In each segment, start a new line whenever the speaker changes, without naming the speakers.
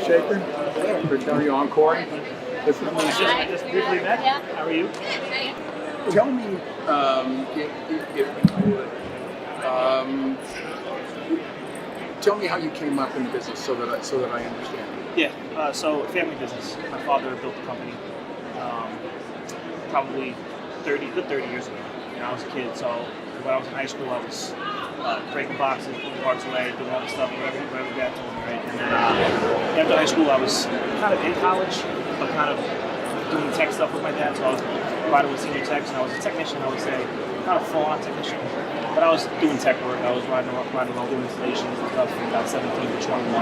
Shaker. For Tell You I'm Corey. This is
I just briefly met.
Yeah.
How are you?
Tell me, if you would, tell me how you came up in the business so that I understand.
Yeah. So family business. My father built the company probably 30 years ago. I was a kid, so when I was in high school, I was breaking boxes, putting parts away, doing all the stuff, whatever dad told me, right? And then after high school, I was kind of in college, but kind of doing tech stuff with my dad. So I was riding with senior techs, and I was a technician, I would say, kind of full-on technician. But I was doing tech work. I was riding around doing installations and stuff from about 17 to 21.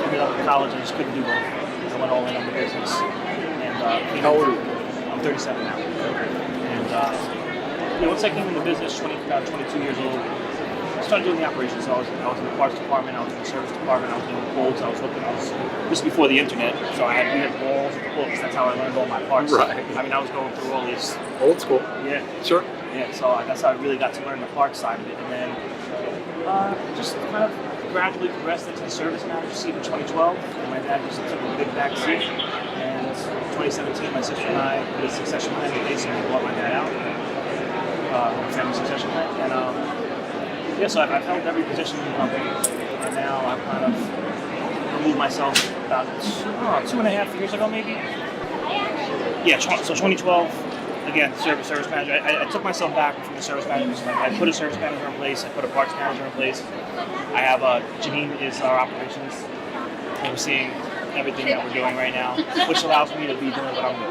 Ended up in college, I just couldn't do both. I went all in on the business. And
How old are you?
I'm 37 now. And once I came in the business, about 22 years old, I started doing the operations. So I was in the parts department, I was in the service department, I was doing quotes, I was hooking. This is before the internet, so we had walls and books. That's how I learned all my parts.
Right.
I mean, I was going through all these.
Old school.
Yeah.
Sure.
Yeah, so that's how I really got to learn the parts side of it. And then just kind of gradually progressed into the service manager seat in 2012. And my dad just took a big back seat. And 2017, my sister and I did a succession plan in place, and we bought my dad out. Family succession plan. And so I've held every position in the company. And now I've kind of removed myself about 2.5 years ago, maybe. Yeah, so 2012. Again, service manager. I took myself back from the service manager. I put a service manager in place. I put a parts manager in place. I have Janine is our operations, overseeing everything that we're doing right now, which allows me to be doing what I'm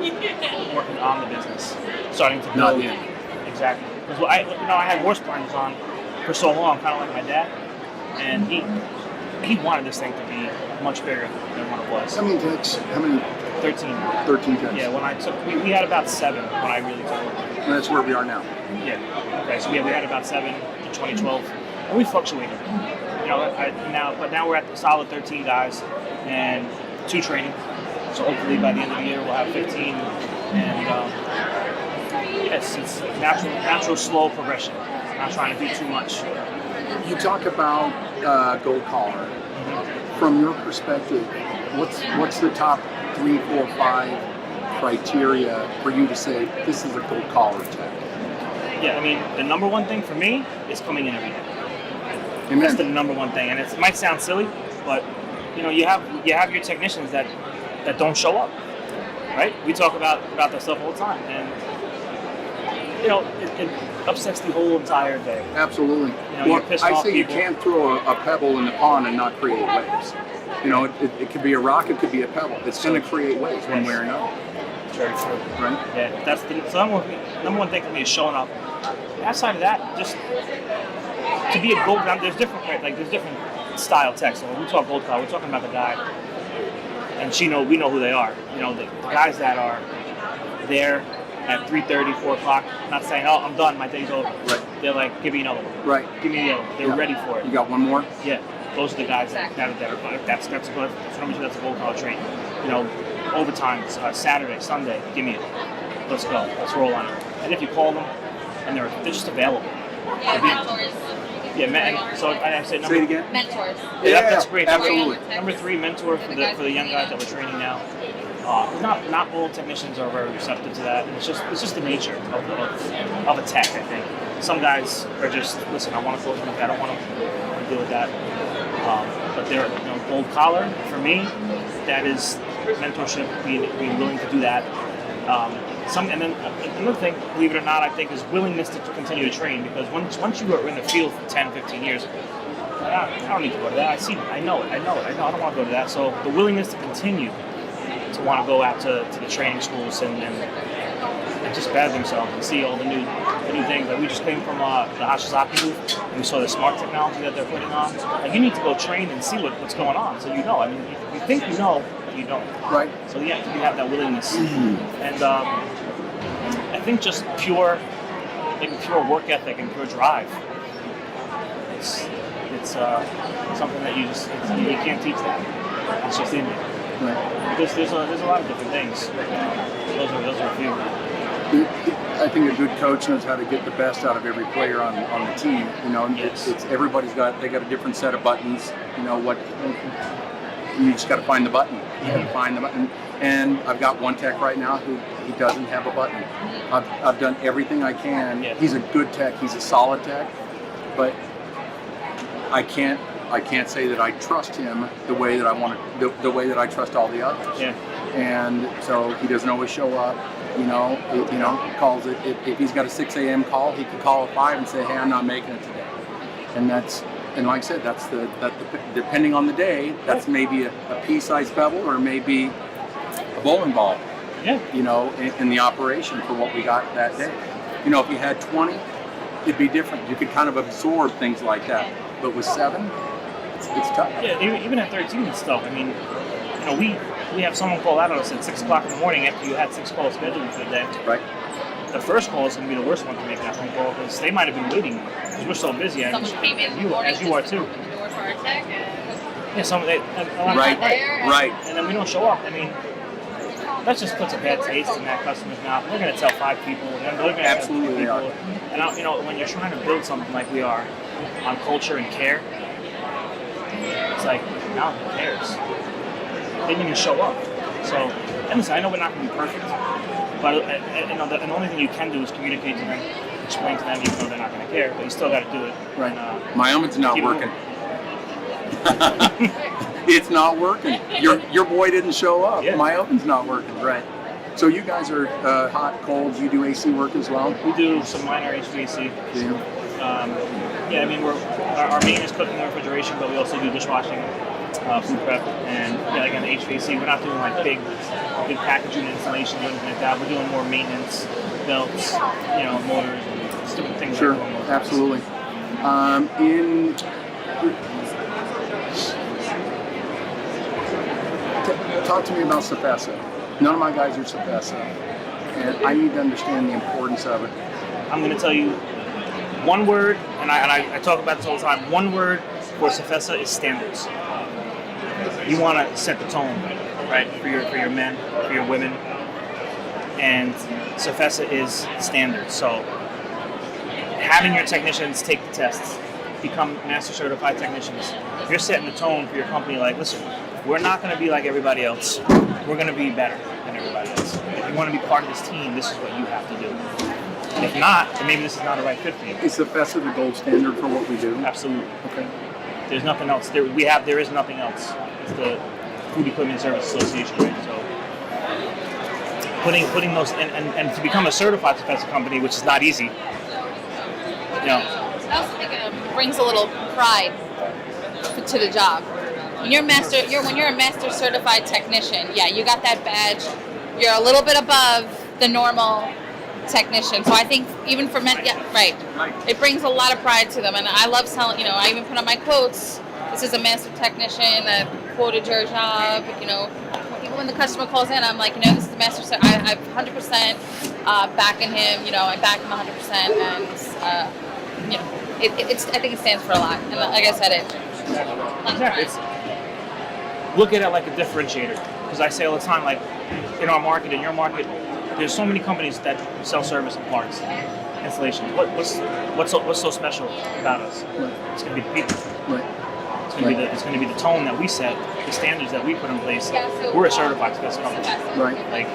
working on the business, starting to build. Exactly. Because I had horse blinders on for so long, kind of like my dad, and he wanted this thing to be much bigger than what it was.
How many techs?
13.
13 techs.
Yeah, when I took, we had about 7 when I really took over.
And that's where we are now.
Yeah. Okay. So we had about 7 in 2012, and we fluctuated. But now we're at the solid 13 guys and 2 training. So hopefully by the end of the year we'll have 15. And yes, it's natural, slow progression. Not trying to do too much.
You talk about gold collar.
Mm-hmm.
From your perspective, what's the top 3, 4, 5 criteria for you to say this is a gold collar tech?
Yeah, I mean, the number one thing for me is coming in every day.
Amen.
That's the number one thing, and it might sound silly, but you have your technicians that don't show up, right? We talk about that stuff all the time, and it upsets the whole entire day.
Absolutely.
You're pissed
I
off
say
people.
You can't throw a pebble in the pond and not create waves. It could be a rock, it could be a pebble. It's going to create waves one way or another.
Very true.
Right?
Yeah, that's the number one thing for me is showing up. Outside of that, just to be a gold. There's different style techs. So when we talk gold collar, we're talking about the guy, and we know who they are. The guys that are there at 3:30, 4 o'clock, not saying, "Oh, I'm done, my day's over."
Right.
They're like, "Give me another one."
Right.
Give me the other one. They're ready for it.
You got one more?
Yeah. Those are the guys that are that's good. For number 2, that's a gold collar training. Overtime, Saturday, Sunday, give me it. Let's go. Let's roll on it. And if you call them, and they're just available.
Mentors.
Yeah, man. So I say
Say it again.
Mentors.
Yeah, that's great.
Absolutely.
Number 3, mentor for the young guys that we're training now. Not all technicians are very receptive to that. And it's just the nature of a tech. I think some guys are just listen. I want to close my I don't want to deal with that. But they're gold collar for me. That is mentorship. Being willing to do that. And then another thing, believe it or not, I think is willingness to continue to train, because once you are in the field for 10, 15 years, I don't need to go to that. I know it. I don't want to go to that. So the willingness to continue to want to go out to the training schools and just better themselves and see all the new things. Like we just came from the Hashizaki booth and we saw the smart technology that they're putting on. Like you need to go train and see what's going on, so I mean, you think you know, but you don't.
Right.
So you have that willingness, and I think just pure work ethic and pure drive. It's something that you can't teach that. It's just in you. Right. There's a lot of different things. Those are a few.
I think a good coach knows how to get the best out of every player on the team. You know,
Yes.
it's everybody's got a different set of buttons. You know what? You just got to find the button. You got to find the button. And I've got one tech right now who he doesn't have a button. I've done everything I can.
Yeah.
He's a good tech. He's a solid tech, but I can't say that I trust him the way that I want to, the way that I trust all the others.
Yeah.
And so he doesn't always show up. Calls it. If he's got a 6 a.m. call, he can call at 5 and say, "Hey, I'm not making it today." And like I said, that's depending on the day, that's maybe a pea-sized pebble or maybe a bowling ball.
Yeah.
You know, in the operation for what we got that day. You know, if you had 20, it'd be different. You could kind of absorb things like that. But with 7, it's tough.
Yeah, even at 13 and stuff. I mean, you know, we have someone call out on us at 6 o'clock in the morning after you had 6 calls scheduled for the day.
Right.
The first call is going to be the worst one to make that phone call because they might have been waiting because we're so busy.
Someone came in
As you are too.
The door for our tech and
Yeah,
Right.
And then we don't show up. I mean, that just puts a bad taste in that customer's mouth. They're going to tell 5 people. And they're going to
Absolutely
people.
are.
And you know, when you're trying to build something like we are on culture and care, it's like, now who cares? They didn't even show up. So, and listen, I know we're not going to be perfect, but the only thing you can do is communicate to them, explain to them, even though they're not going to care, but you still got to do it.
Right.
And,
my oven's not working. It's not working. Your boy didn't show up.
Yeah.
My oven's not working. Right. So you guys are hot, cold. You do AC work as well.
We do some minor HVAC.
Yeah.
I mean, our main is cooking and refrigeration, but we also do dishwashing, food prep, and again, HVAC. We're not doing like big package unit installations or anything like that. We're doing more maintenance, belts, motors, and stupid things.
Sure.
Like that.
Absolutely. Talk to me about CFESA. None of my guys are CFESA, and I need to understand the importance of it.
I'm going to tell you one word, and I talk about this all the time. One word for CFESA is standards. You want to set the tone, right, for your men, for your women, and CFESA is standards. So having your technicians take the tests, become master certified technicians, you're setting the tone for your company. Like, listen, we're not going to be like everybody else. We're going to be better than everybody else. If you want to be part of this team, this is what you have to do. If not, then maybe this is not the right fit for you.
Is CFESA the gold standard for what we do?
Absolutely.
Okay.
There's nothing else. There is nothing else. It's the Food Equipment Service Association, right? So putting those and to become a certified CFESA company, which is not easy.
I also think it brings a little pride to the job. When you're a master certified technician, yeah, you got that badge. You're a little bit above the normal technician. So I think even for men, yeah, right. It brings a lot of pride to them, and I love telling. I even put on my quotes. This is a master technician that quoted your job. Even when the customer calls in, I'm like, this is the master. I'm 100% backing him. I back him 100%, and I think it stands for a lot. And like I said,
Exactly. Look at it like a differentiator, because I say all the time, like in our market, in your market, there's so many companies that sell service and parts, installation. What's so special about us? It's going to be the people.
Right.
It's going to be the tone that we set, the standards that we put in place. We're a certified CFESA company.
Right.
Like,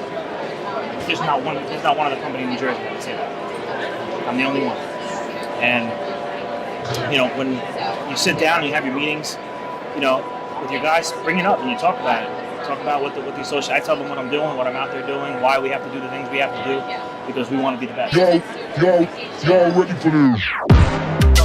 there's not one other company in New Jersey that would say that. I'm the only one. And when you sit down and you have your meetings, with your guys, bring it up and you talk about it. Talk about what the association. I tell them what I'm doing, what I'm out there doing, why we have to do the things we have to do, because we want to be the best.
Y'all ready for this?